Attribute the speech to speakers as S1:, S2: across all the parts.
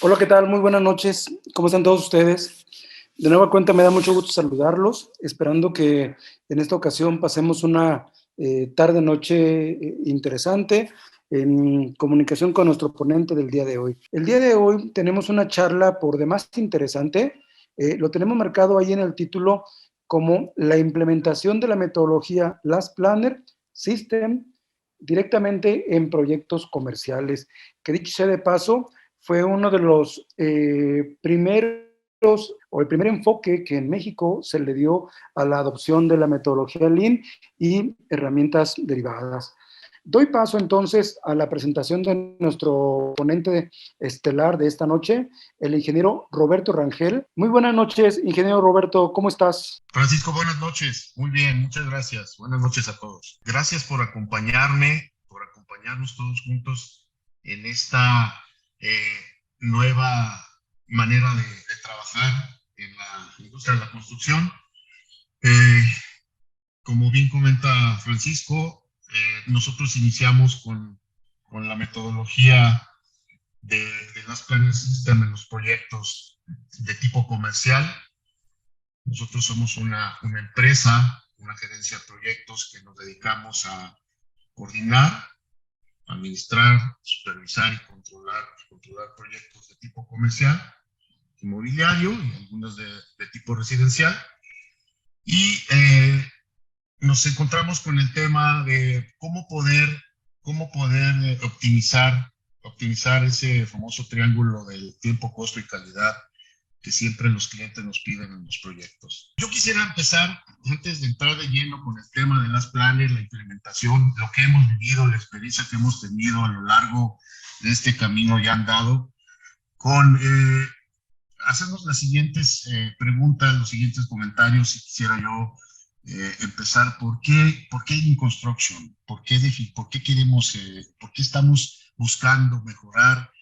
S1: Hola, ¿qué tal? Muy buenas noches. ¿Cómo están todos ustedes? De nueva cuenta, me da mucho gusto saludarlos, esperando que en esta ocasión pasemos una tarde-noche interesante en comunicación con nuestro ponente del día de hoy. El día de hoy tenemos una charla por demás interesante. Lo tenemos marcado ahí en el título como la implementación de la metodología Last Planner System directamente en proyectos comerciales, que dicho sea de paso, fue uno de los primeros o el primer enfoque que en México se le dio a la adopción de la metodología Lean y herramientas derivadas. Doy paso entonces a la presentación de nuestro ponente estelar de esta noche, el ingeniero Roberto Rangel. Muy buenas noches, ingeniero Roberto, ¿cómo estás?
S2: Francisco, buenas noches. Muy bien, muchas gracias. Buenas noches a todos. Gracias por acompañarme, por acompañarnos todos juntos en esta eh, nueva manera de trabajar en la industria de la construcción. Eh, Como bien comenta Francisco, nosotros iniciamos con la metodología de las Planner System en los proyectos de tipo comercial. Nosotros somos una empresa, una gerencia de proyectos que nos dedicamos a coordinar, administrar, supervisar y controlar proyectos de tipo comercial, inmobiliario y algunos de tipo residencial. Y nos encontramos con el tema de cómo poder optimizar ese famoso triángulo del tiempo, costo y calidad que siempre los clientes nos piden en los proyectos. Yo quisiera empezar, antes de entrar de lleno con el tema de las planes, la implementación, lo que hemos vivido, la experiencia que hemos tenido a lo largo de este camino ya andado, con hacernos las siguientes preguntas, los siguientes comentarios, si quisiera yo empezar. ¿Por qué Lean Construction? ¿Por qué queremos, por qué estamos buscando mejorar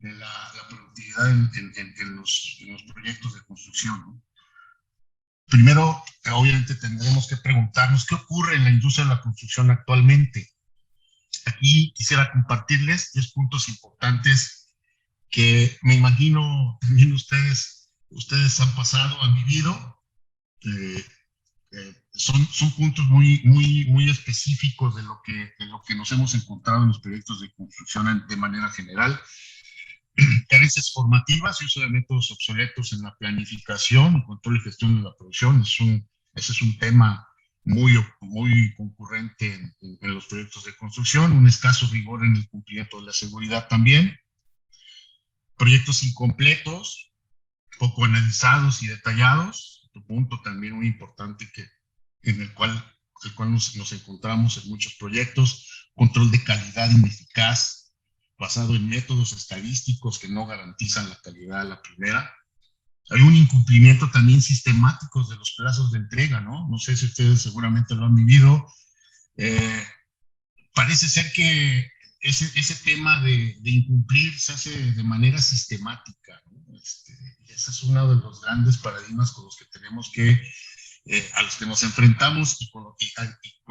S2: la productividad en los proyectos de construcción, ¿no? Primero, obviamente, tendremos que preguntarnos qué ocurre en la industria de la construcción actualmente. Aquí quisiera compartirles 10 puntos importantes que me imagino también ustedes han pasado, han vivido. Eh, son puntos muy específicos de lo que nos hemos encontrado en los proyectos de construcción de manera general. Carencias formativas y uso de métodos obsoletos en la planificación, control y gestión de la producción. Ese es un tema muy concurrente en los proyectos de construcción. Un escaso rigor en el cumplimiento de la seguridad también. Proyectos incompletos, poco analizados y detallados. Otro punto también muy importante en el cual nos encontramos en muchos proyectos. Control de calidad ineficaz, basado en métodos estadísticos que no garantizan la calidad a la primera. Hay un incumplimiento también sistemático de los plazos de entrega, ¿no? No sé si ustedes seguramente lo han vivido. Eh, Parece ser que ese tema de incumplir se hace de manera sistemática, ¿no? Ese es uno de los grandes paradigmas con los que a los que nos enfrentamos y con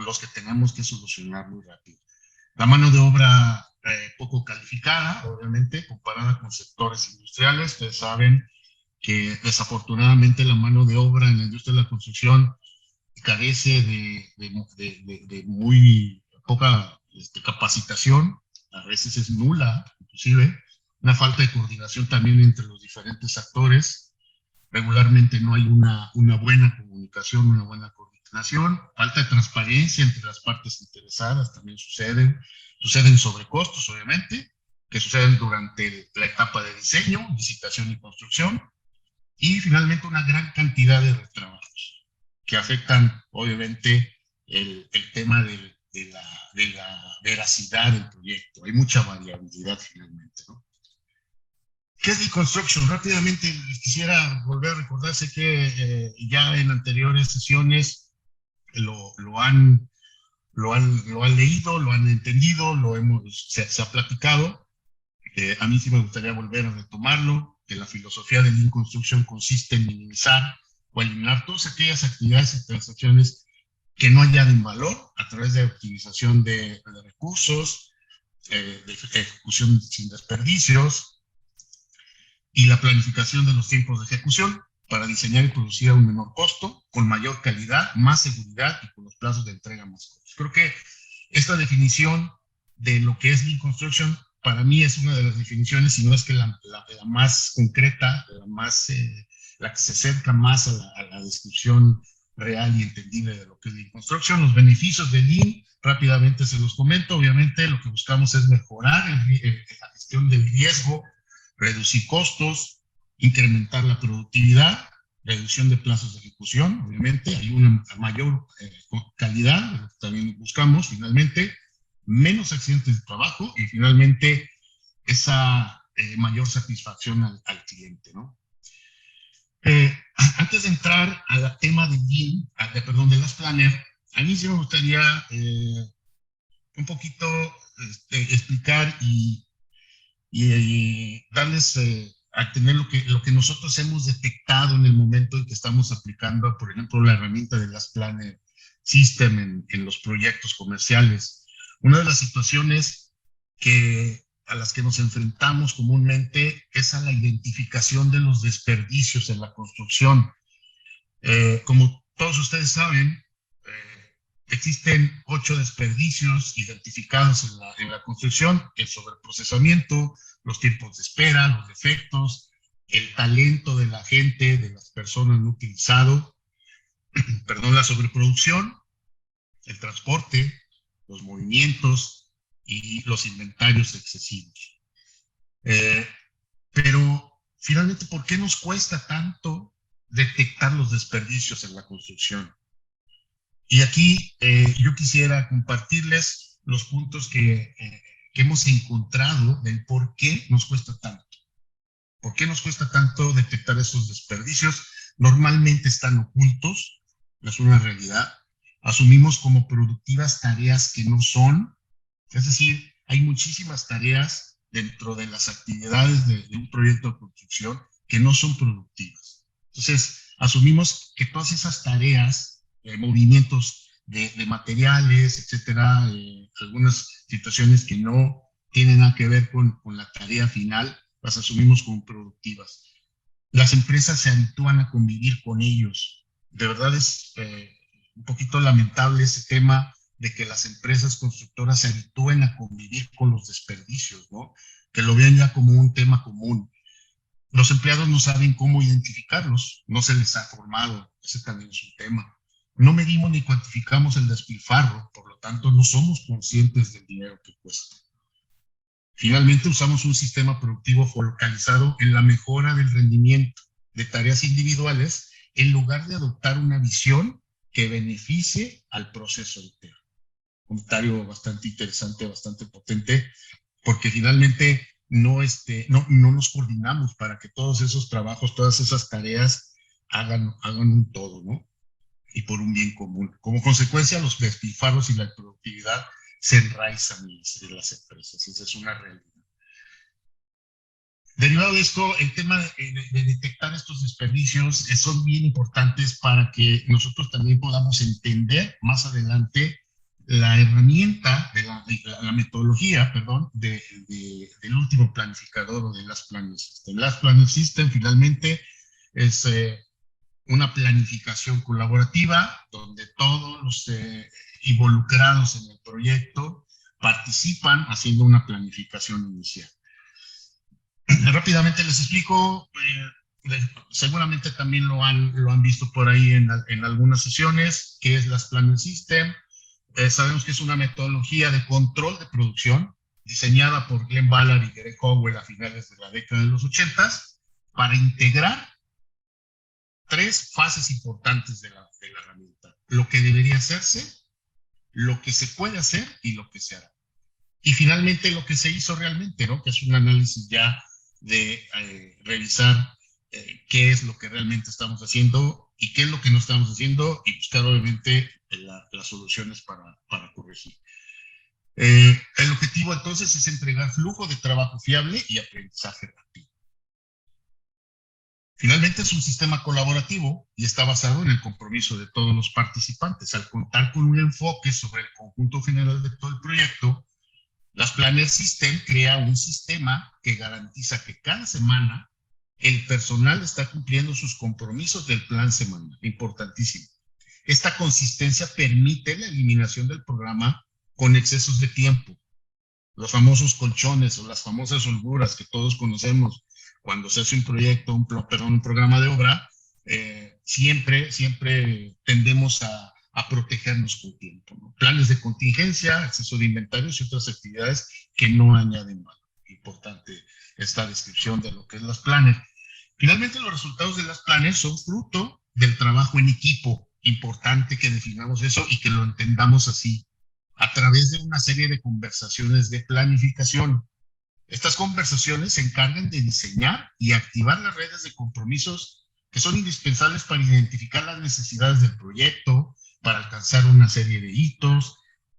S2: los que tenemos que solucionar muy rápido. La mano de obra poco calificada, obviamente, comparada con sectores industriales. Ustedes saben que desafortunadamente la mano de obra en la industria de la construcción carece de muy poca capacitación, a veces es nula, inclusive, una falta de coordinación también entre los diferentes actores. Regularmente no hay una buena comunicación, una buena coordinación, falta de transparencia entre las partes interesadas también suceden sobrecostos, obviamente, que suceden durante la etapa de diseño, licitación y construcción, y finalmente una gran cantidad de retrabajos que afectan, obviamente, el tema de la veracidad del proyecto. Hay mucha variabilidad finalmente, ¿no? ¿Qué es Deconstruction? Rápidamente les quisiera volver a recordar, sé que ya en anteriores sesiones lo han leído, lo han entendido, se ha platicado. A mí sí me gustaría volver a retomarlo, que la filosofía de Lean Construction consiste en minimizar o eliminar todas aquellas actividades y transacciones que no añaden valor a través de optimización de recursos, de ejecución sin desperdicios, y la planificación de los tiempos de ejecución para diseñar y producir a un menor costo, con mayor calidad, más seguridad y con los plazos de entrega más cortos. Creo que esta definición de lo que es Lean Construction para mí es una de las definiciones, si no es que la más concreta, la que se acerca más a la descripción real y entendible de lo que es Lean Construction. Los beneficios de Lean, rápidamente se los comento. Obviamente lo que buscamos es mejorar la gestión del riesgo, reducir costos, incrementar la productividad, reducción de plazos de ejecución, obviamente, hay una mayor calidad, lo que también buscamos, finalmente, menos accidentes de trabajo y finalmente esa mayor satisfacción al cliente, ¿no? Antes de entrar al tema de Lean, de las Planner, a mí sí me gustaría un poquito explicar y darles a tener lo que nosotros hemos detectado en el momento en que estamos aplicando, por ejemplo, la herramienta de las Planner System en los proyectos comerciales. Una de las situaciones a las que nos enfrentamos comúnmente es a la identificación de los desperdicios en la construcción. Como todos ustedes saben, existen 8 desperdicios identificados en la construcción: el sobreprocesamiento, los tiempos de espera, los defectos, el talento de la gente, de las personas no utilizado, la sobreproducción, el transporte, los movimientos y los inventarios excesivos. Pero finalmente, ¿por qué nos cuesta tanto detectar los desperdicios en la construcción? Y aquí yo quisiera compartirles los puntos que hemos encontrado del por qué nos cuesta tanto. ¿Por qué nos cuesta tanto detectar esos desperdicios? Normalmente están ocultos, es una realidad. Asumimos como productivas tareas que no son. Es decir, hay muchísimas tareas dentro de las actividades de un proyecto de construcción que no son productivas. Entonces, asumimos que todas esas tareas, movimientos de materiales, etcétera, algunas situaciones que no tienen nada que ver con la tarea final, las asumimos como productivas. Las empresas se habitúan a convivir con ellos. De verdad es un poquito lamentable ese tema de que las empresas constructoras se habitúen a convivir con los desperdicios, ¿no? Que lo vean ya como un tema común. Los empleados no saben cómo identificarlos, no se les ha formado, ese también es un tema. No medimos ni cuantificamos el despilfarro, por lo tanto no somos conscientes del dinero que cuesta. Finalmente usamos un sistema productivo focalizado en la mejora del rendimiento de tareas individuales en lugar de adoptar una visión que beneficie al proceso entero. Comentario bastante interesante, bastante potente, porque finalmente no nos coordinamos para que todos esos trabajos, todas esas tareas hagan un todo, ¿no? Y por un bien común. Como consecuencia, los despilfarros y la productividad se enraizan en las empresas. Esa es una realidad. Derivado de esto, el tema de detectar estos desperdicios son bien importantes para que nosotros también podamos entender más adelante la herramienta, la metodología, del último planificador o de Last Planner System. Last Planner System finalmente es una planificación colaborativa donde todos los involucrados en el proyecto participan haciendo una planificación inicial. Rápidamente les explico, seguramente también lo han visto por ahí en algunas sesiones, qué es Last Planner System. Sabemos que es una metodología de control de producción diseñada por Glenn Ballard y Greg Howell a finales de la década de los 80 para integrar 3 fases importantes de la herramienta: lo que debería hacerse, lo que se puede hacer y lo que se hará. Y finalmente lo que se hizo realmente, ¿no? Que es un análisis ya de revisar qué es lo que realmente estamos haciendo y qué es lo que no estamos haciendo y buscar obviamente las soluciones para corregir. El objetivo entonces es entregar flujo de trabajo fiable y aprendizaje rápido. Finalmente es un sistema colaborativo y está basado en el compromiso de todos los participantes. Al contar con un enfoque sobre el conjunto general de todo el proyecto, Last Planner System crea un sistema que garantiza que cada semana el personal está cumpliendo sus compromisos del plan semanal, importantísimo. Esta consistencia permite la eliminación del programa con excesos de tiempo. Los famosos colchones o las famosas holguras que todos conocemos cuando se hace un proyecto, un programa de obra, siempre tendemos a protegernos con tiempo, ¿no? Planes de contingencia, acceso de inventarios y otras actividades que no añaden valor. Importante esta descripción de lo que es las planners. Finalmente, los resultados de las planners son fruto del trabajo en equipo. Importante que definamos eso y que lo entendamos así, a través de una serie de conversaciones de planificación. Estas conversaciones se encargan de diseñar y activar las redes de compromisos que son indispensables para identificar las necesidades del proyecto, para alcanzar una serie de hitos,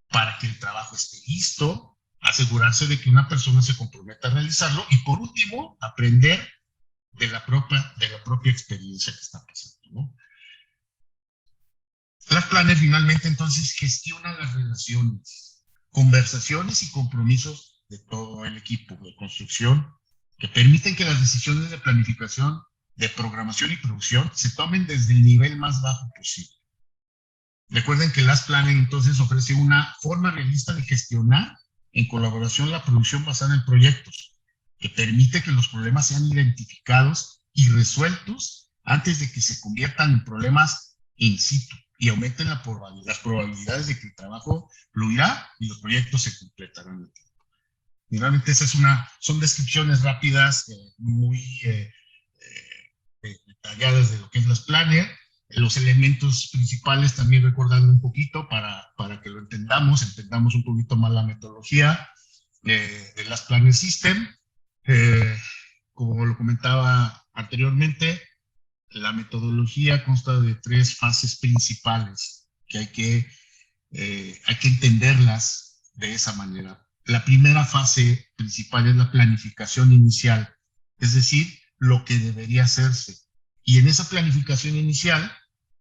S2: para que el trabajo esté listo, asegurarse de que una persona se comprometa a realizarlo y, por último, aprender de la propia experiencia que está pasando, ¿no? Las planners finalmente entonces gestionan las relaciones, conversaciones y compromisos de todo el equipo de construcción que permiten que las decisiones de planificación, de programación y producción se tomen desde el nivel más bajo posible. Recuerden que las planners entonces ofrece una forma realista de gestionar en colaboración la producción basada en proyectos, que permite que los problemas sean identificados y resueltos antes de que se conviertan en problemas in situ y aumenten las probabilidades de que el trabajo fluirá y los proyectos se completarán. Finalmente, son descripciones rápidas, muy detalladas de lo que es las planners. Los elementos principales también recordando un poquito para que lo entendamos un poquito más la metodología de las Planner System. Como lo comentaba anteriormente, la metodología consta de 3 fases principales que hay que entenderlas de esa manera. La primera fase principal es la planificación inicial, es decir, lo que debería hacerse. Y en esa planificación inicial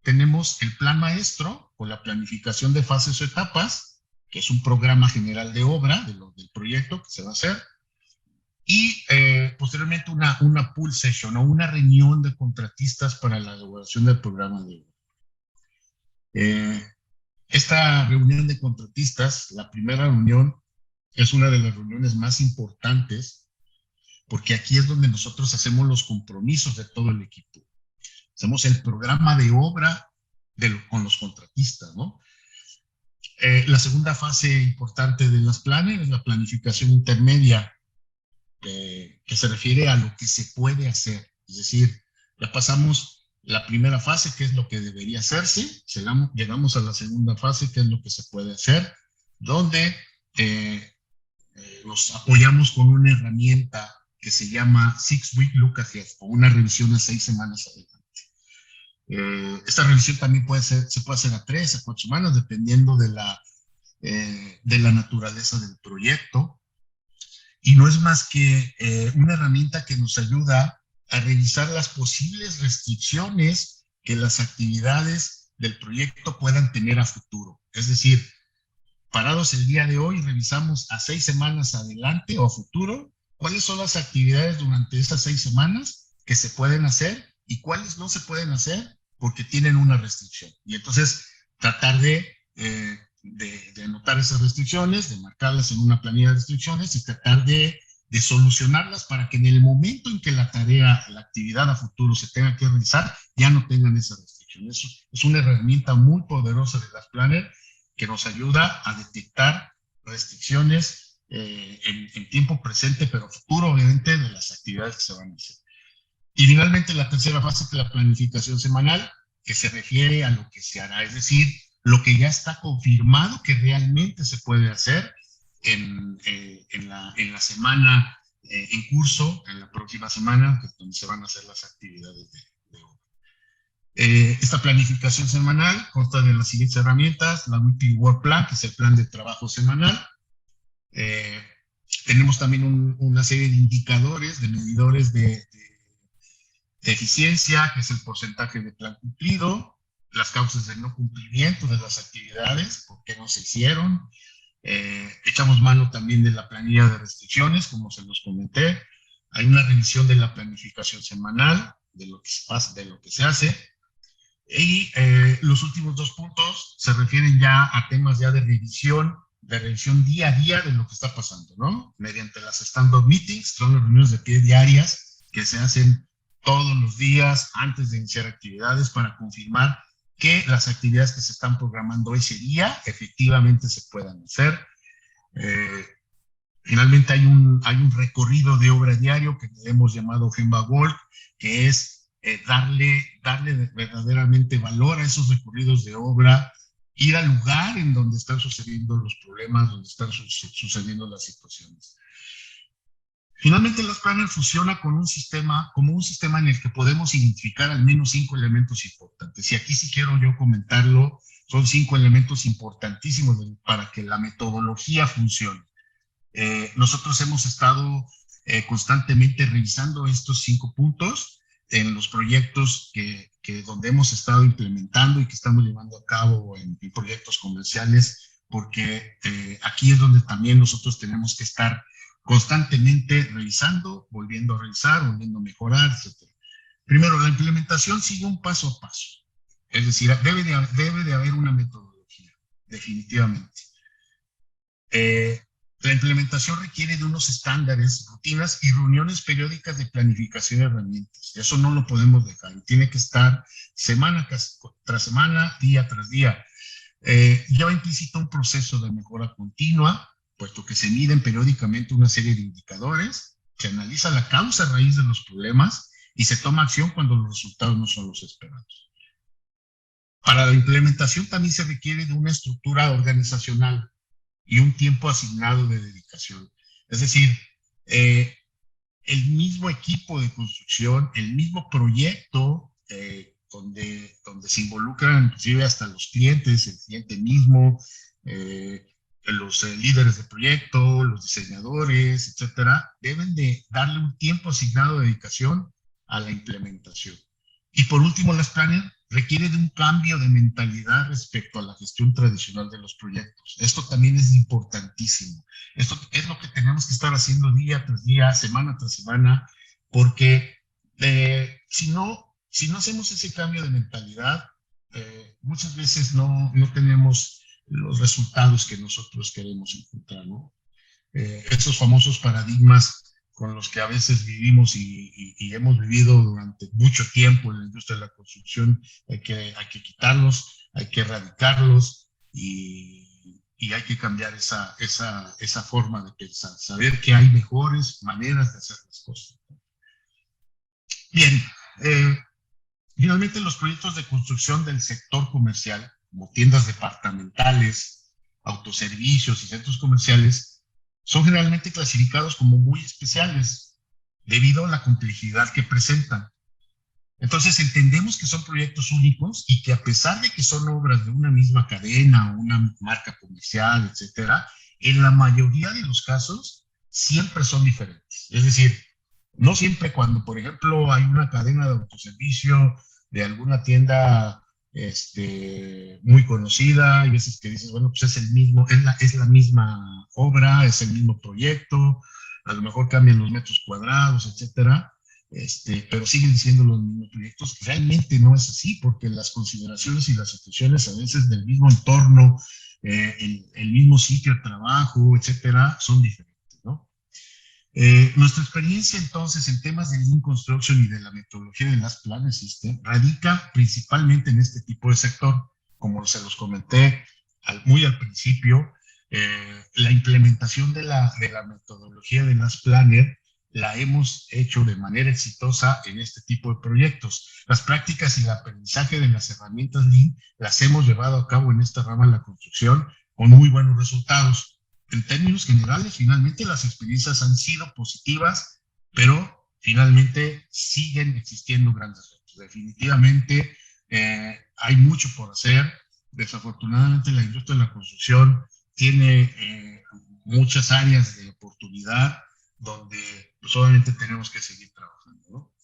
S2: tenemos el plan maestro o la planificación de fases o etapas, que es un programa general de obra del proyecto que se va a hacer, y posteriormente una pool session o una reunión de contratistas para la elaboración del programa de obra. Esta reunión de contratistas, la primera reunión, es una de las reuniones más importantes porque aquí es donde nosotros hacemos los compromisos de todo el equipo. Hacemos el programa de obra con los contratistas, ¿no? La segunda fase importante de las planners es la planificación intermedia, que se refiere a lo que se puede hacer. Es decir, ya pasamos la primera fase, que es lo que debería hacerse, llegamos a la segunda fase, que es lo que se puede hacer, donde nos apoyamos con una herramienta que se llama 6-Week Look Ahead, o una revisión a 6 semanas adelante. Esta revisión también se puede hacer a 3 a 4 semanas, dependiendo de la naturaleza del proyecto. Y no es más que una herramienta que nos ayuda a revisar las posibles restricciones que las actividades del proyecto puedan tener a futuro. Es decir, parados el día de hoy, revisamos a 6 semanas adelante o a futuro, cuáles son las actividades durante esas 6 semanas que se pueden hacer y cuáles no se pueden hacer porque tienen una restricción. Y entonces tratar de anotar esas restricciones, de marcarlas en una planilla de restricciones y tratar de solucionarlas para que en el momento en que la actividad a futuro se tenga que realizar, ya no tengan esa restricción. Eso es una herramienta muy poderosa de las planners que nos ayuda a detectar restricciones en tiempo presente, pero futuro, obviamente, de las actividades que se van a hacer. Y finalmente, la tercera fase es la planificación semanal, que se refiere a lo que se hará, es decir, lo que ya está confirmado que realmente se puede hacer en la semana en curso, en la próxima semana, que es donde se van a hacer las actividades de obra. Esta planificación semanal consta de las siguientes herramientas: la Weekly Work Plan, que es el plan de trabajo semanal. Tenemos también una serie de indicadores, de medidores de eficiencia, que es el porcentaje de plan cumplido, las causas de no cumplimiento de las actividades, por qué no se hicieron. Echamos mano también de la planilla de restricciones, como se los comenté. hay una revisión de la planificación semanal, de lo que se pasa, de lo que se hace, y los últimos 2 puntos se refieren ya a temas ya de revisión día a día de lo que está pasando, ¿no? Mediante las stand-up meetings, son las reuniones de pie diarias que se hacen todos los días antes de iniciar actividades para confirmar que las actividades que se están programando ese día efectivamente se puedan hacer. Finalmente hay un recorrido de obra diario que hemos llamado Gemba Gold, que es darle verdaderamente valor a esos recorridos de obra, ir al lugar en donde están sucediendo los problemas, donde están sucediendo las situaciones. Finalmente, las Planner funciona con un sistema, como un sistema en el que podemos identificar al menos 5 elementos importantes. Y aquí sí quiero yo comentarlo, son 5 elementos importantísimos para que la metodología funcione. Nosotros hemos estado constantemente revisando estos 5 puntos en los proyectos donde hemos estado implementando y que estamos llevando a cabo en proyectos comerciales, porque aquí es donde también nosotros tenemos que estar constantemente revisando, volviendo a revisar, volviendo a mejorar, etc. Primero, la implementación sigue un paso a paso. Es decir, debe de haber una metodología, definitivamente. La implementación requiere de unos estándares, rutinas y reuniones periódicas de planificación de herramientas. Eso no lo podemos dejar. Tiene que estar semana tras semana, día tras día. Lleva implícito un proceso de mejora continua, puesto que se miden periódicamente una serie de indicadores, se analiza la causa raíz de los problemas y se toma acción cuando los resultados no son los esperados. Para la implementación también se requiere de una estructura organizacional y un tiempo asignado de dedicación. Es decir, el mismo equipo de construcción, el mismo proyecto, donde se involucran inclusive hasta los clientes, el cliente mismo, los líderes de proyecto, los diseñadores, etcétera, deben de darle un tiempo asignado de dedicación a la implementación. Y por último, las Planner requiere de un cambio de mentalidad respecto a la gestión tradicional de los proyectos. Esto también es importantísimo. Esto es lo que tenemos que estar haciendo día tras día, semana tras semana, porque si no hacemos ese cambio de mentalidad, muchas veces no tenemos los resultados que nosotros queremos encontrar, ¿no? Esos famosos paradigmas con los que a veces vivimos y hemos vivido durante mucho tiempo en la industria de la construcción, hay que quitarlos, hay que erradicarlos y hay que cambiar esa forma de pensar, saber que hay mejores maneras de hacer las cosas. Bien, finalmente los proyectos de construcción del sector comercial, como tiendas departamentales, autoservicios y centros comerciales, son generalmente clasificados como muy especiales debido a la complejidad que presentan. Entonces entendemos que son proyectos únicos y que a pesar de que son obras de una misma cadena o una marca comercial, etcétera, en la mayoría de los casos siempre son diferentes. Es decir, no siempre cuando, por ejemplo, hay una cadena de autoservicio de alguna tienda muy conocida, hay veces que dices, bueno, pues es el mismo, es la misma obra, es el mismo proyecto, a lo mejor cambian los metros cuadrados, etcétera, pero siguen siendo los mismos proyectos. Realmente no es así, porque las consideraciones y las situaciones a veces del mismo entorno, el mismo sitio de trabajo, etcétera, son diferentes, ¿no? Nuestra experiencia entonces en temas de Lean Construction y de la metodología de las Planner System radica principalmente en este tipo de sector. Como se los comenté muy al principio, la implementación de la metodología de las Planner la hemos hecho de manera exitosa en este tipo de proyectos. Las prácticas y el aprendizaje de las herramientas Lean las hemos llevado a cabo en esta rama de la construcción con muy buenos resultados. En términos generales, finalmente las experiencias han sido positivas, pero finalmente siguen existiendo grandes retos. Definitivamente hay mucho por hacer. Desafortunadamente la industria de la construcción tiene muchas áreas de oportunidad donde pues, obviamente tenemos que seguir trabajando, ¿no?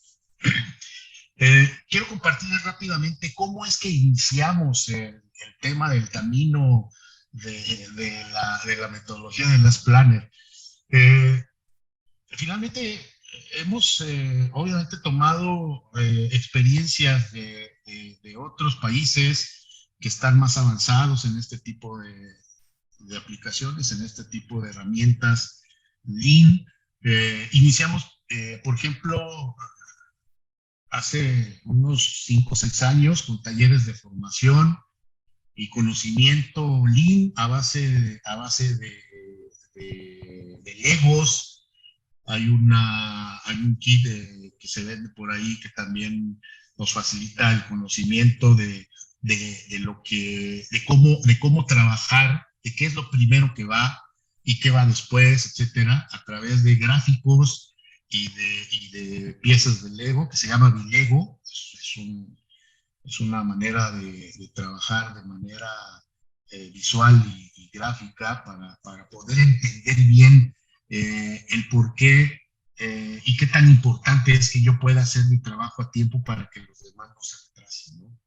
S2: Quiero compartirles rápidamente cómo es que iniciamos el tema del camino de la metodología de las Planner. Finalmente, hemos obviamente tomado experiencias de otros países que están más avanzados en este tipo de aplicaciones, en este tipo de herramientas Lean. Iniciamos, por ejemplo, hace unos 5 o 6 años con talleres de formación y conocimiento Lean a base de Legos. Hay un kit que se vende por ahí que también nos facilita el conocimiento de cómo trabajar, de qué es lo primero que va y qué va después, etcétera, a través de gráficos y de piezas de Lego, que se llama Bilego. Es una manera de trabajar de manera visual y gráfica para poder entender bien el por qué y qué tan importante es que yo pueda hacer mi trabajo a tiempo para que los demás no se retrasen, ¿no?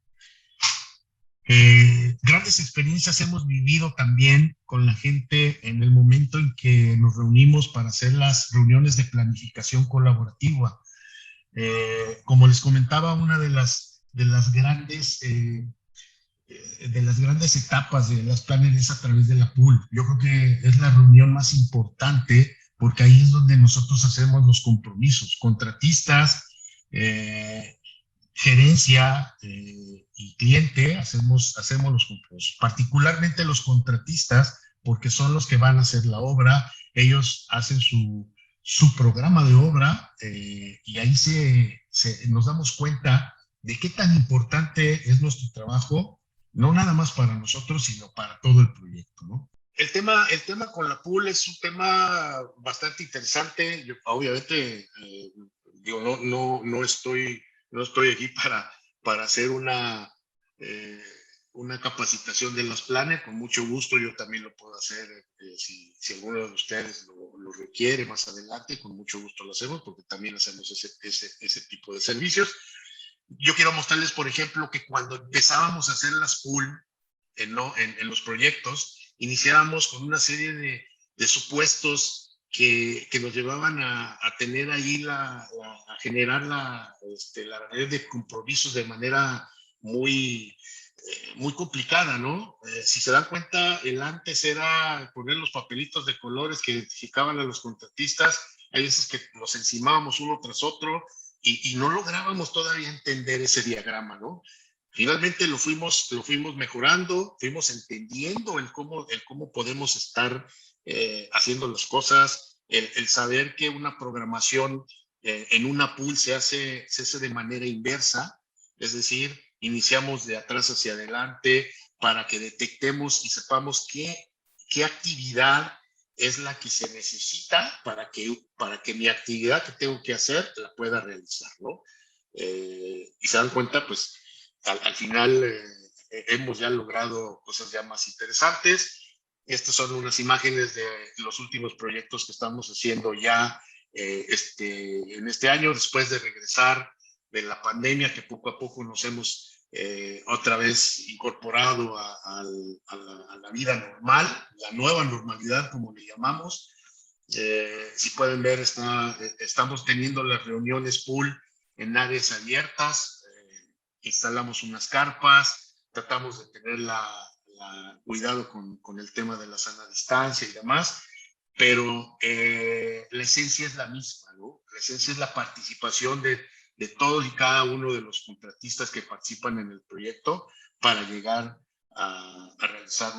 S2: Grandes experiencias hemos vivido también con la gente en el momento en que nos reunimos para hacer las reuniones de planificación colaborativa. Como les comentaba, una de las grandes etapas de las planes es a través de la pool. Yo creo que es la reunión más importante porque ahí es donde nosotros hacemos los compromisos. Contratistas, gerencia y cliente hacemos los compromisos. Particularmente los contratistas, porque son los que van a hacer la obra. Ellos hacen su programa de obra y ahí nos damos cuenta de qué tan importante es nuestro trabajo, no nada más para nosotros, sino para todo el proyecto, ¿no? El tema con la pool es un tema bastante interesante. Yo, obviamente, digo, no estoy aquí para hacer eh, una capacitación de los planes. Con mucho gusto yo también lo puedo hacer. Si alguno de ustedes lo requiere más adelante, con mucho gusto lo hacemos, porque también hacemos ese tipo de servicios. Yo quiero mostrarles, por ejemplo, que cuando empezábamos a hacer las pool en los proyectos, iniciábamos con una serie de supuestos que nos llevaban a tener ahí a generar la red de compromisos de manera muy complicada, ¿no? Si se dan cuenta, el antes era poner los papelitos de colores que identificaban a los contratistas. Hay veces que nos encimábamos uno tras otro y no lográbamos todavía entender ese diagrama, ¿no? Finalmente lo fuimos mejorando, fuimos entendiendo el cómo podemos estar haciendo las cosas, el saber que una programación en una pool se hace de manera inversa, es decir, iniciamos de atrás hacia adelante para que detectemos y sepamos qué actividad es la que se necesita para que mi actividad que tengo que hacer la pueda realizar, ¿no? Y se dan cuenta, pues, al final hemos ya logrado cosas ya más interesantes. Estas son unas imágenes de los últimos proyectos que estamos haciendo ya en este año, después de regresar de la pandemia, que poco a poco nos hemos otra vez incorporado a la vida normal, la nueva normalidad, como le llamamos. Si pueden ver, estamos teniendo las reuniones pool en áreas abiertas. Instalamos unas carpas, tratamos de tener cuidado con el tema de la sana distancia y demás, pero la esencia es la misma, ¿no? La esencia es la participación de todos y cada uno de los contratistas que participan en el proyecto para llegar a realizar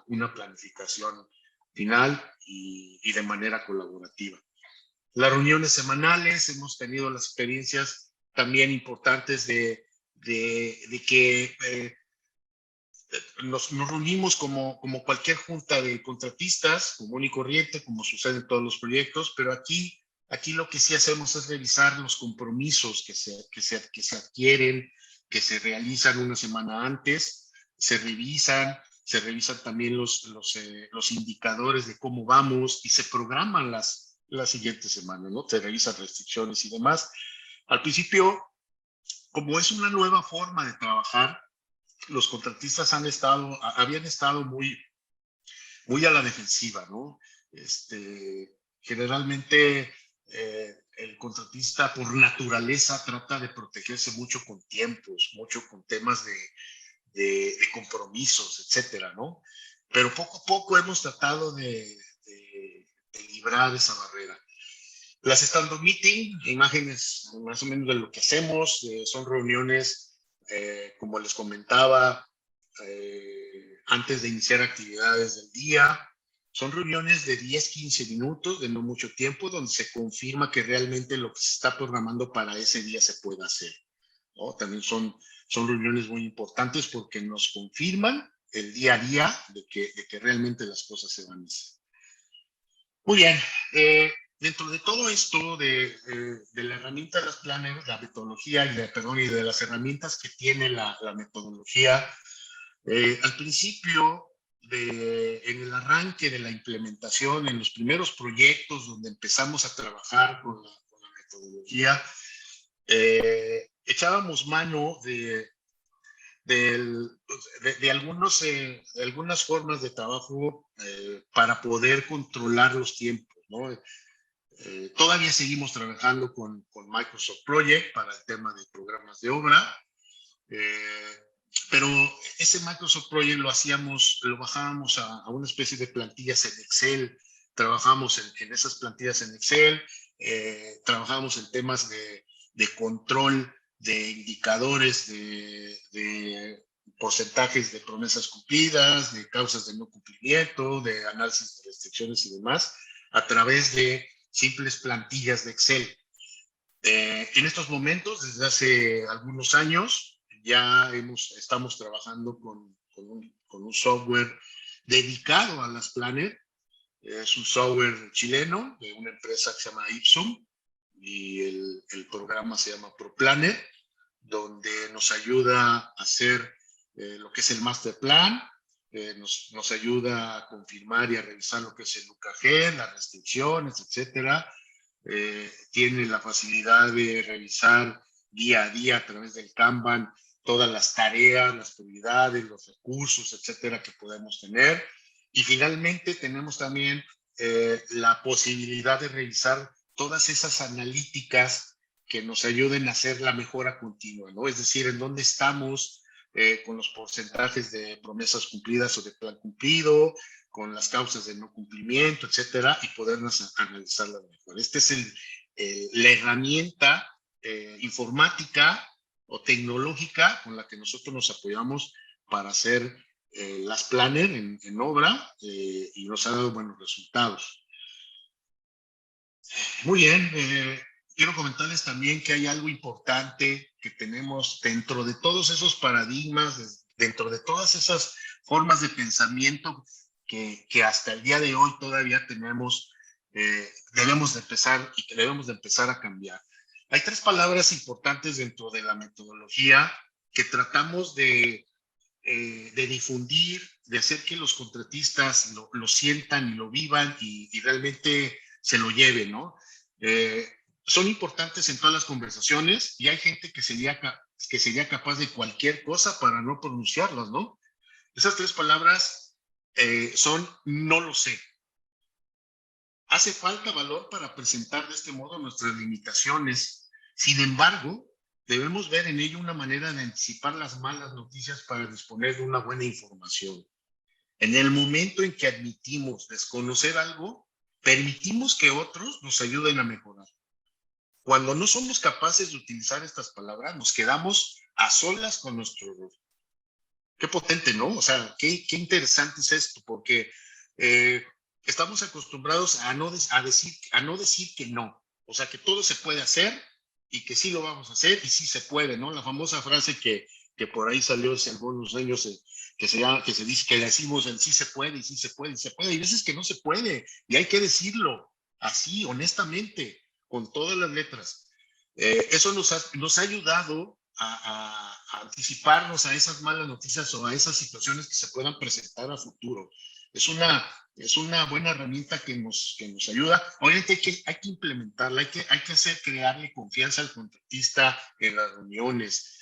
S2: una planificación final y de manera colaborativa. Las reuniones semanales, hemos tenido las experiencias también importantes de que nos reunimos como cualquier junta de contratistas, común y corriente, como sucede en todos los proyectos, pero aquí lo que sí hacemos es revisar los compromisos que se adquieren, que se realizan una semana antes, se revisan también los indicadores de cómo vamos y se programan las siguientes semanas, ¿no? Se revisan restricciones y demás. Al principio, como es una nueva forma de trabajar, los contratistas habían estado muy a la defensiva, ¿no? Generalmente el contratista por naturaleza trata de protegerse mucho con tiempos, mucho con temas de compromisos, etcétera, ¿no? Pero poco a poco hemos tratado de librar esa barrera. Las stand-up meeting, imágenes más o menos de lo que hacemos, son reuniones, como les comentaba, antes de iniciar actividades del día. Son reuniones de 10, 15 minutos, de no mucho tiempo, donde se confirma que realmente lo que se está programando para ese día se puede hacer, ¿no? También son reuniones muy importantes porque nos confirman el día a día de que realmente las cosas se van a hacer. Muy bien. Dentro de todo esto, de la herramienta de las planners, la metodología y de las herramientas que tiene la metodología, al principio, en el arranque de la implementación, en los primeros proyectos donde empezamos a trabajar con la metodología, echábamos mano de algunas formas de trabajo para poder controlar los tiempos, ¿no? Todavía seguimos trabajando con Microsoft Project para el tema de programas de obra, pero ese Microsoft Project lo bajábamos a una especie de plantillas en Excel, trabajamos en esas plantillas en Excel, trabajamos en temas de control de indicadores, de porcentajes de promesas cumplidas, de causas de no cumplimiento, de análisis de restricciones y demás, a través de simples plantillas de Excel. En estos momentos, desde hace algunos años, ya estamos trabajando con un software dedicado a las planners. Es un software chileno de una empresa que se llama Ipsum y el programa se llama ProPlanner, donde nos ayuda a hacer lo que es el master plan, nos ayuda a confirmar y a revisar lo que es el UKG, las restricciones, etcétera. Tiene la facilidad de revisar día a día a través del Kanban todas las tareas, las prioridades, los recursos, etcétera, que podemos tener. Y finalmente tenemos también la posibilidad de revisar todas esas analíticas que nos ayuden a hacer la mejora continua, ¿no? Es decir, en dónde estamos con los porcentajes de promesas cumplidas o de plan cumplido, con las causas de no cumplimiento, etcétera, y podernos analizarlas mejor. Esta es la herramienta informática o tecnológica con la que nosotros nos apoyamos para hacer las planners en obra y nos ha dado buenos resultados. Muy bien, quiero comentarles también que hay algo importante que tenemos dentro de todos esos paradigmas, dentro de todas esas formas de pensamiento que hasta el día de hoy todavía tenemos, debemos de empezar a cambiar. Hay 3 palabras importantes dentro de la metodología que tratamos de difundir, de hacer que los contratistas lo sientan y lo vivan y realmente se lo lleven, ¿no? Son importantes en todas las conversaciones y hay gente que sería capaz de cualquier cosa para no pronunciarlas, ¿no? Esas 3 palabras son no lo sé. Hace falta valor para presentar de este modo nuestras limitaciones. Sin embargo, debemos ver en ello una manera de anticipar las malas noticias para disponer de una buena información. En el momento en que admitimos desconocer algo, permitimos que otros nos ayuden a mejorar. Cuando no somos capaces de utilizar estas palabras, nos quedamos a solas con nuestro error. Qué potente, ¿no? O sea, qué interesante es esto, porque estamos acostumbrados a no decir que no. O sea, que todo se puede hacer y que sí lo vamos a hacer y sí se puede, ¿no? La famosa frase que por ahí salió hace algunos años, que se dice, que decimos el sí se puede y sí se puede y se puede. Y veces que no se puede y hay que decirlo así, honestamente, con todas las letras. Eso nos ha ayudado a anticiparnos a esas malas noticias o a esas situaciones que se puedan presentar a futuro. Es una buena herramienta que nos ayuda. Obviamente hay que implementarla, hay que crearle confianza al contratista en las reuniones.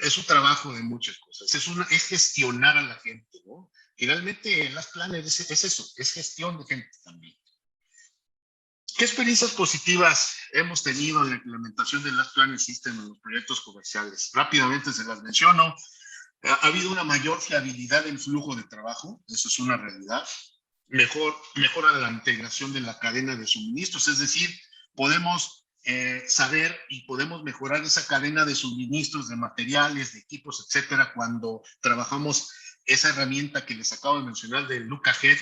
S2: Es un trabajo de muchas cosas. Es gestionar a la gente, ¿no? Finalmente, las planners es eso, es gestión de gente también. ¿Qué experiencias positivas hemos tenido en la implementación de las Planning System en los proyectos comerciales? Rápidamente se las menciono. Ha habido una mayor fiabilidad del flujo de trabajo, eso es una realidad. Mejora la integración de la cadena de suministros, es decir, podemos saber y podemos mejorar esa cadena de suministros de materiales, de equipos, etcétera, cuando trabajamos esa herramienta que les acabo de mencionar de Look Ahead,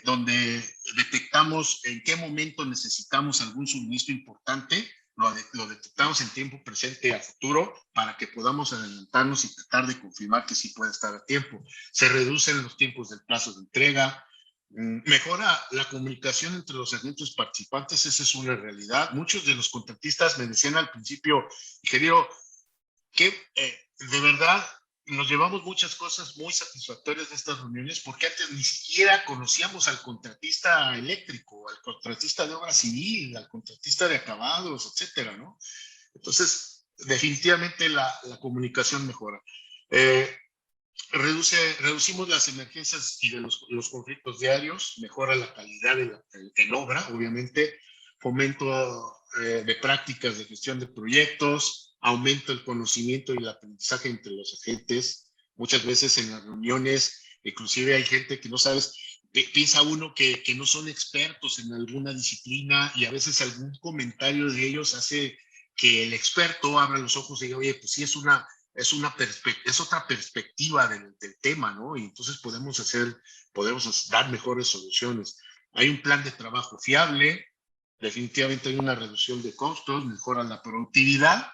S2: donde detectamos en qué momento necesitamos algún suministro importante, lo detectamos en tiempo presente y a futuro para que podamos adelantarnos y tratar de confirmar que sí puede estar a tiempo. Se reducen los tiempos del plazo de entrega, mejora la comunicación entre los agentes participantes, esa es una realidad. Muchos de los contratistas me decían al principio, ingeniero, que de verdad nos llevamos muchas cosas muy satisfactorias de estas reuniones porque antes ni siquiera conocíamos al contratista eléctrico, al contratista de obra civil, al contratista de acabados, etcétera, ¿no? Entonces, definitivamente la comunicación mejora. Reducimos las emergencias y de los conflictos diarios, mejora la calidad en obra, obviamente, fomento de prácticas de gestión de proyectos, aumenta el conocimiento y el aprendizaje entre los agentes. Muchas veces en las reuniones, inclusive hay gente que no sabes, piensa uno que no son expertos en alguna disciplina y a veces algún comentario de ellos hace que el experto abra los ojos y diga, oye, pues sí, es otra perspectiva del tema, ¿no? Y entonces podemos dar mejores soluciones. Hay un plan de trabajo fiable, definitivamente hay una reducción de costos, mejora la productividad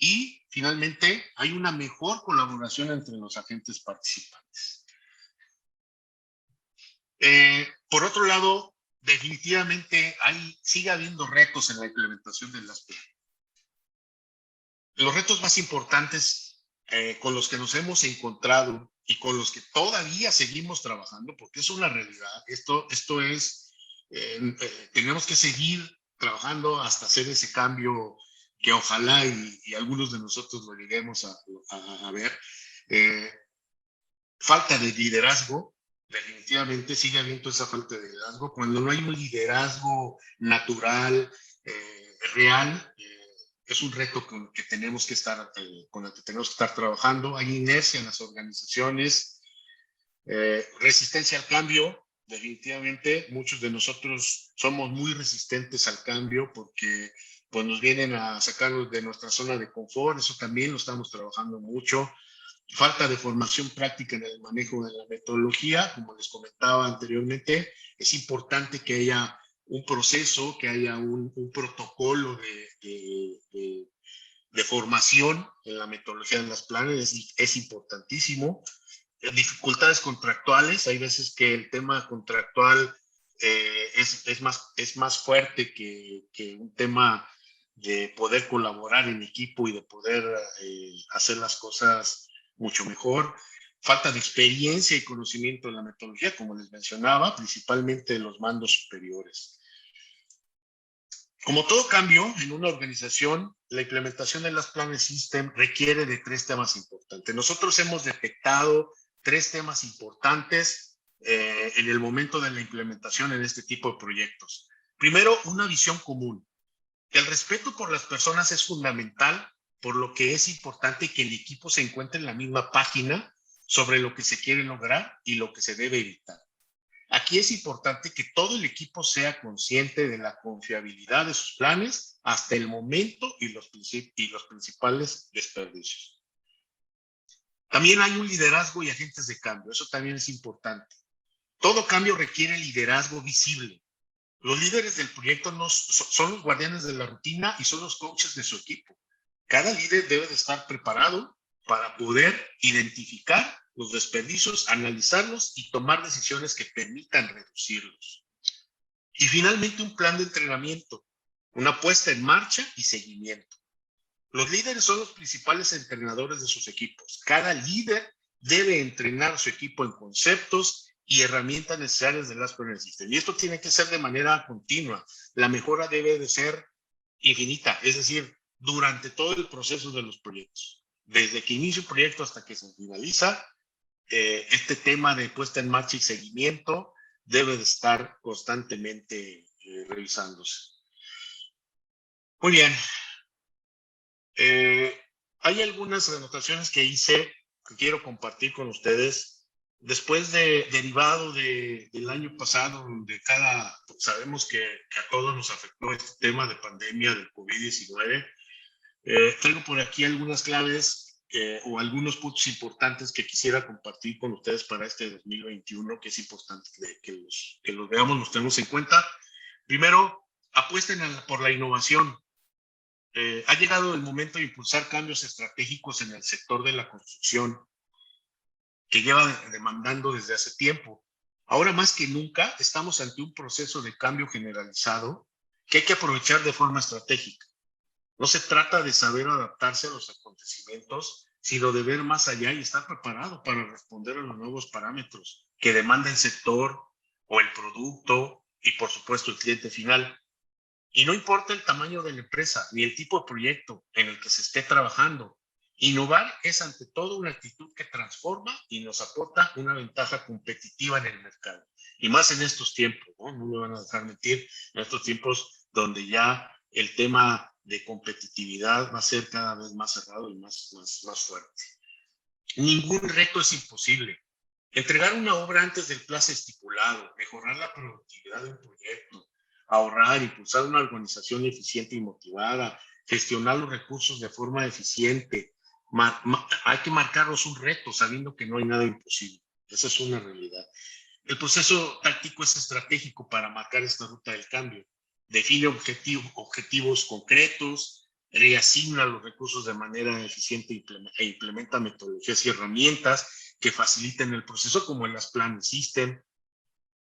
S2: y finalmente hay una mejor colaboración entre los agentes participantes. Por otro lado, definitivamente sigue habiendo retos en la implementación de las plantas. Los retos más importantes con los que nos hemos encontrado y con los que todavía seguimos trabajando, porque es una realidad, esto es, tenemos que seguir trabajando hasta hacer ese cambio que ojalá y algunos de nosotros lo lleguemos a ver. Falta de liderazgo, definitivamente sigue habiendo esa falta de liderazgo. Cuando no hay un liderazgo natural, real, es un reto con el que tenemos que estar trabajando. Hay inercia en las organizaciones, resistencia al cambio. Definitivamente, muchos de nosotros somos muy resistentes al cambio porque pues, nos vienen a sacarnos de nuestra zona de confort. Eso también lo estamos trabajando mucho. Falta de formación práctica en el manejo de la metodología, como les comentaba anteriormente, es importante que haya un proceso, que haya un protocolo de formación en la metodología de las planes, es importantísimo. Dificultades contractuales, hay veces que el tema contractual es más fuerte que un tema de poder colaborar en equipo y de poder hacer las cosas mucho mejor. Falta de experiencia y conocimiento en la metodología, como les mencionaba, principalmente de los mandos superiores. Como todo cambio en una organización, la implementación de las Planning System requiere de 3 temas importantes. Nosotros hemos detectado 3 temas importantes en el momento de la implementación en este tipo de proyectos. Primero, una visión común. El respeto por las personas es fundamental, por lo que es importante que el equipo se encuentre en la misma página sobre lo que se quiere lograr y lo que se debe evitar. Aquí es importante que todo el equipo sea consciente de la confiabilidad de sus planes hasta el momento y los principales desperdicios. También hay un liderazgo y agentes de cambio, eso también es importante. Todo cambio requiere liderazgo visible. Los líderes del proyecto son los guardianes de la rutina y son los coaches de su equipo. Cada líder debe de estar preparado para poder identificar los desperdicios, analizarlos y tomar decisiones que permitan reducirlos. Y finalmente un plan de entrenamiento, una puesta en marcha y seguimiento. Los líderes son los principales entrenadores de sus equipos. Cada líder debe entrenar a su equipo en conceptos y herramientas necesarias de las Planning System. Y esto tiene que ser de manera continua. La mejora debe de ser infinita, es decir, durante todo el proceso de los proyectos. Desde que inicia un proyecto hasta que se finaliza, este tema de puesta en marcha y seguimiento debe de estar constantemente revisándose. Muy bien. Hay algunas anotaciones que hice que quiero compartir con ustedes. Después derivado del año pasado, donde sabemos que a todos nos afectó este tema de pandemia del COVID-19, traigo por aquí algunas claves o algunos puntos importantes que quisiera compartir con ustedes para este 2021, que es importante que los veamos, los tenemos en cuenta. Primero, apuesten por la innovación. Ha llegado el momento de impulsar cambios estratégicos en el sector de la construcción, que lleva demandando desde hace tiempo. Ahora más que nunca estamos ante un proceso de cambio generalizado que hay que aprovechar de forma estratégica. No se trata de saber adaptarse a los acontecimientos, sino de ver más allá y estar preparado para responder a los nuevos parámetros que demanda el sector o el producto y, por supuesto, el cliente final. Y no importa el tamaño de la empresa ni el tipo de proyecto en el que se esté trabajando. Innovar es ante todo una actitud que transforma y nos aporta una ventaja competitiva en el mercado. Y más en estos tiempos, ¿no? No me van a dejar mentir, en estos tiempos donde ya el tema de competitividad va a ser cada vez más cerrado y más fuerte. Ningún reto es imposible. Entregar una obra antes del plazo estipulado, mejorar la productividad de un proyecto, ahorrar, impulsar una organización eficiente y motivada, gestionar los recursos de forma eficiente. Hay que marcarnos un reto sabiendo que no hay nada imposible. Esa es una realidad. El proceso táctico es estratégico para marcar esta ruta del cambio. Define objetivos concretos, reasigna los recursos de manera eficiente e implementa metodologías y herramientas que faciliten el proceso, como en las Planning System.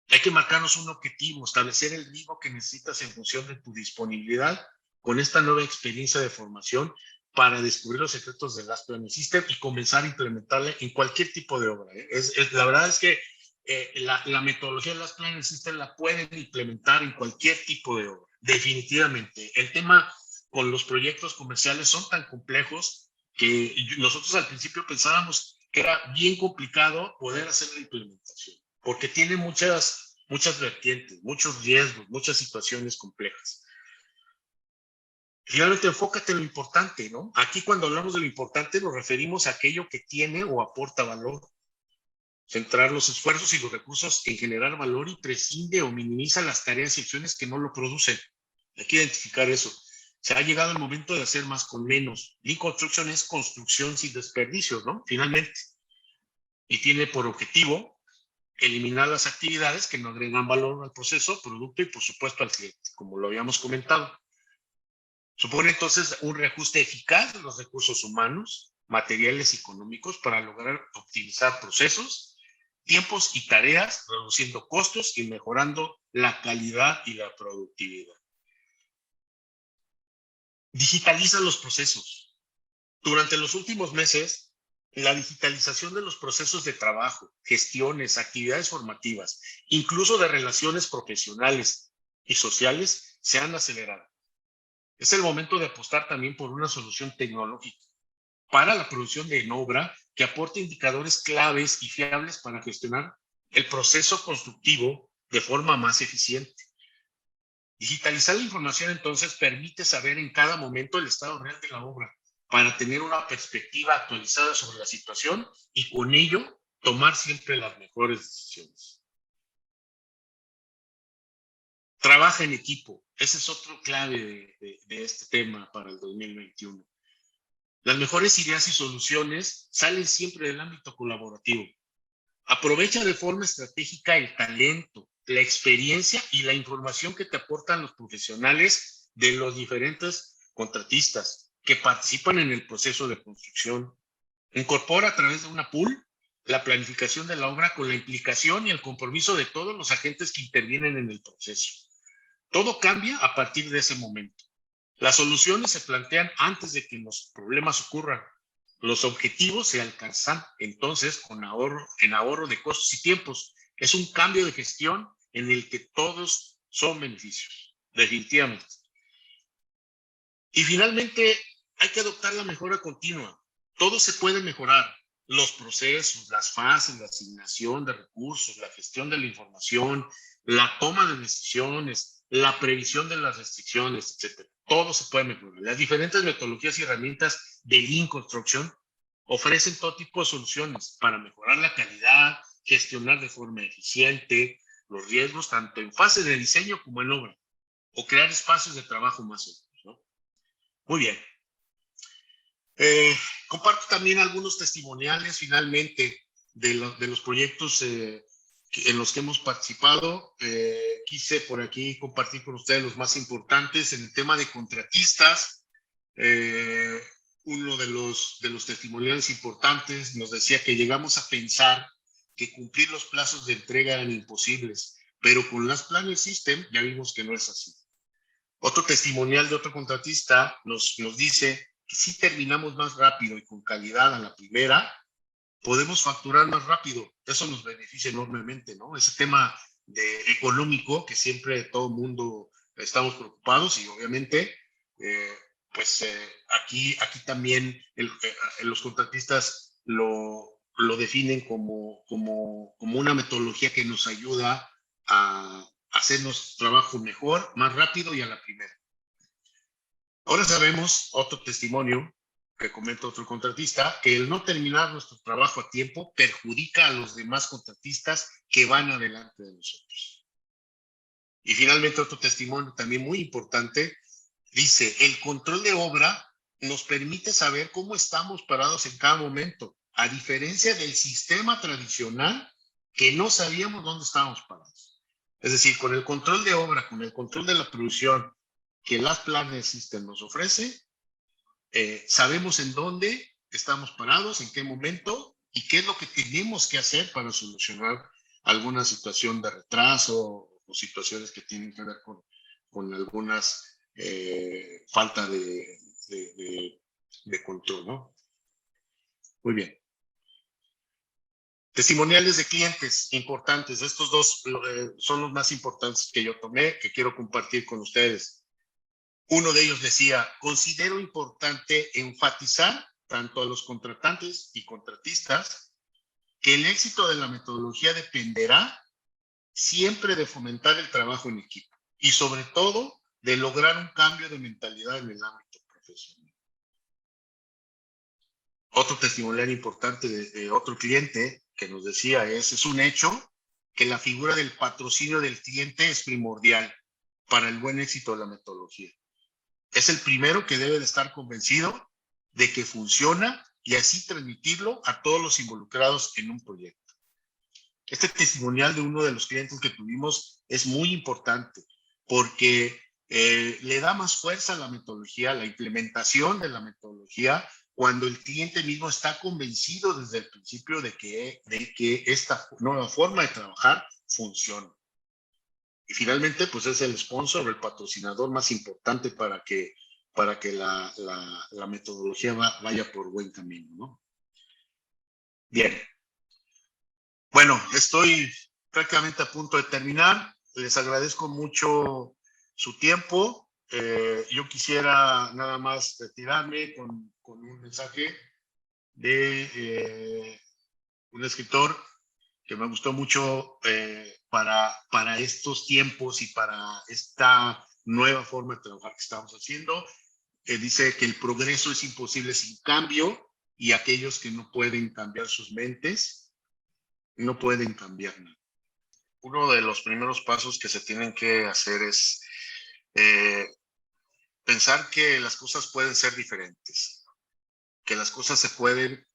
S2: Hay que marcarnos un objetivo, establecer el ritmo que necesitas en función de tu disponibilidad con esta nueva experiencia de formación para descubrir los secretos de las Planning System y comenzar a implementarla en cualquier tipo de obra. La verdad es que la metodología de las Planning System la pueden implementar en cualquier tipo de obra, definitivamente. El tema con los proyectos comerciales son tan complejos que nosotros al principio pensábamos que era bien complicado poder hacer la implementación, porque tiene muchas vertientes, muchos riesgos, muchas situaciones complejas. Finalmente, enfócate en lo importante, ¿no? Aquí cuando hablamos de lo importante nos referimos a aquello que tiene o aporta valor. Centrar los esfuerzos y los recursos en generar valor y prescinde o minimiza las tareas y acciones que no lo producen. Hay que identificar eso. Se ha llegado el momento de hacer más con menos. Lean Construction es construcción sin desperdicios, ¿no? Finalmente. Y tiene por objetivo eliminar las actividades que no agregan valor al proceso, producto y, por supuesto, al cliente, como lo habíamos comentado. Supone entonces un reajuste eficaz de los recursos humanos, materiales y económicos para lograr optimizar procesos, tiempos y tareas, reduciendo costos y mejorando la calidad y la productividad. Digitaliza los procesos. Durante los últimos meses, la digitalización de los procesos de trabajo, gestiones, actividades formativas, incluso de relaciones profesionales y sociales, se han acelerado. Es el momento de apostar también por una solución tecnológica para la producción de obra que aporte indicadores claves y fiables para gestionar el proceso constructivo de forma más eficiente. Digitalizar la información entonces permite saber en cada momento el estado real de la obra para tener una perspectiva actualizada sobre la situación y con ello tomar siempre las mejores decisiones. Trabaja en equipo. Ese es otro clave de este tema para el 2021. Las mejores ideas y soluciones salen siempre del ámbito colaborativo. Aprovecha de forma estratégica el talento, la experiencia y la información que te aportan los profesionales de los diferentes contratistas que participan en el proceso de construcción. Incorpora a través de una pool la planificación de la obra con la implicación y el compromiso de todos los agentes que intervienen en el proceso. Todo cambia a partir de ese momento. Las soluciones se plantean antes de que los problemas ocurran. Los objetivos se alcanzan entonces en ahorro de costos y tiempos. Es un cambio de gestión en el que todos son beneficios, definitivamente. Y finalmente, hay que adoptar la mejora continua. Todo se puede mejorar. Los procesos, las fases, la asignación de recursos, la gestión de la información, la toma de decisiones, la previsión de las restricciones, etcétera. Todo se puede mejorar. Las diferentes metodologías y herramientas de Lean Construction ofrecen todo tipo de soluciones para mejorar la calidad, gestionar de forma eficiente los riesgos, tanto en fase de diseño como en obra, o crear espacios de trabajo más seguros, ¿no? Muy bien. Comparto también algunos testimoniales, finalmente, de los proyectos en los que hemos participado. Quise por aquí compartir con ustedes los más importantes. En el tema de contratistas, uno de los testimoniales importantes nos decía que llegamos a pensar que cumplir los plazos de entrega eran imposibles, pero con las Planner System ya vimos que no es así. Otro testimonial de otro contratista nos dice que si terminamos más rápido y con calidad a la primera, podemos facturar más rápido. Eso nos beneficia enormemente, ¿no? Ese tema económico que siempre todo el mundo estamos preocupados, y obviamente, aquí también los contratistas lo definen como una metodología que nos ayuda a hacernos trabajo mejor, más rápido y a la primera. Ahora sabemos, otro testimonio que comenta otro contratista, que el no terminar nuestro trabajo a tiempo perjudica a los demás contratistas que van adelante de nosotros. Y finalmente otro testimonio también muy importante, dice, el control de obra nos permite saber cómo estamos parados en cada momento, a diferencia del sistema tradicional que no sabíamos dónde estábamos parados. Es decir, con el control de obra, con el control de la producción que las Planner System nos ofrece, sabemos en dónde estamos parados, en qué momento y qué es lo que tenemos que hacer para solucionar alguna situación de retraso o situaciones que tienen que ver con algunas falta de control, ¿no? Muy bien. Testimoniales de clientes importantes. Estos dos son los más importantes que yo tomé, que quiero compartir con ustedes. Uno de ellos decía, considero importante enfatizar tanto a los contratantes y contratistas que el éxito de la metodología dependerá siempre de fomentar el trabajo en equipo y sobre todo de lograr un cambio de mentalidad en el ámbito profesional. Otro testimonial importante de otro cliente que nos decía es un hecho que la figura del patrocinio del cliente es primordial para el buen éxito de la metodología. Es el primero que debe de estar convencido de que funciona y así transmitirlo a todos los involucrados en un proyecto. Este testimonial de uno de los clientes que tuvimos es muy importante porque le da más fuerza a la metodología, a la implementación de la metodología, cuando el cliente mismo está convencido desde el principio de que esta nueva forma de trabajar funciona. Y finalmente, pues es el sponsor, el patrocinador más importante para que la metodología vaya por buen camino, ¿no? Bien. Bueno, estoy prácticamente a punto de terminar. Les agradezco mucho su tiempo. Yo quisiera nada más retirarme con un mensaje de un escritor que me gustó mucho para estos tiempos y para esta nueva forma de trabajar que estamos haciendo. Dice que el progreso es imposible sin cambio y aquellos que no pueden cambiar sus mentes no pueden cambiar nada. Uno de los primeros pasos que se tienen que hacer es pensar que las cosas pueden ser diferentes, que las cosas se pueden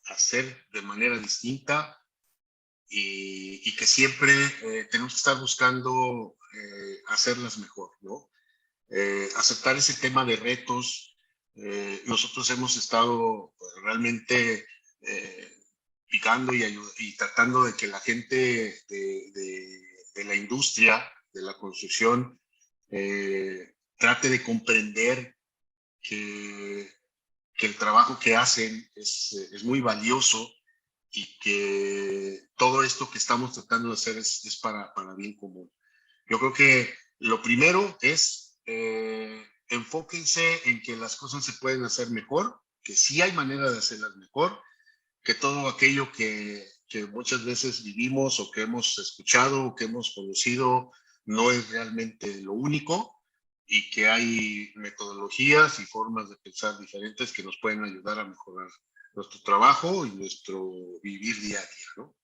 S2: hacer de manera distinta y que siempre tenemos que estar buscando hacerlas mejor, ¿no? Aceptar ese tema de retos. Nosotros hemos estado realmente picando y tratando de que la gente de la industria, de la construcción, trate de comprender que el trabajo que hacen es muy valioso y que todo esto que estamos tratando de hacer es para bien común. Yo creo que lo primero es enfóquense en que las cosas se pueden hacer mejor, que sí hay manera de hacerlas mejor, que todo aquello que muchas veces vivimos o que hemos escuchado o que hemos conocido no es realmente lo único y que hay metodologías y formas de pensar diferentes que nos pueden ayudar a mejorar nuestro trabajo y nuestro vivir día a día, ¿no?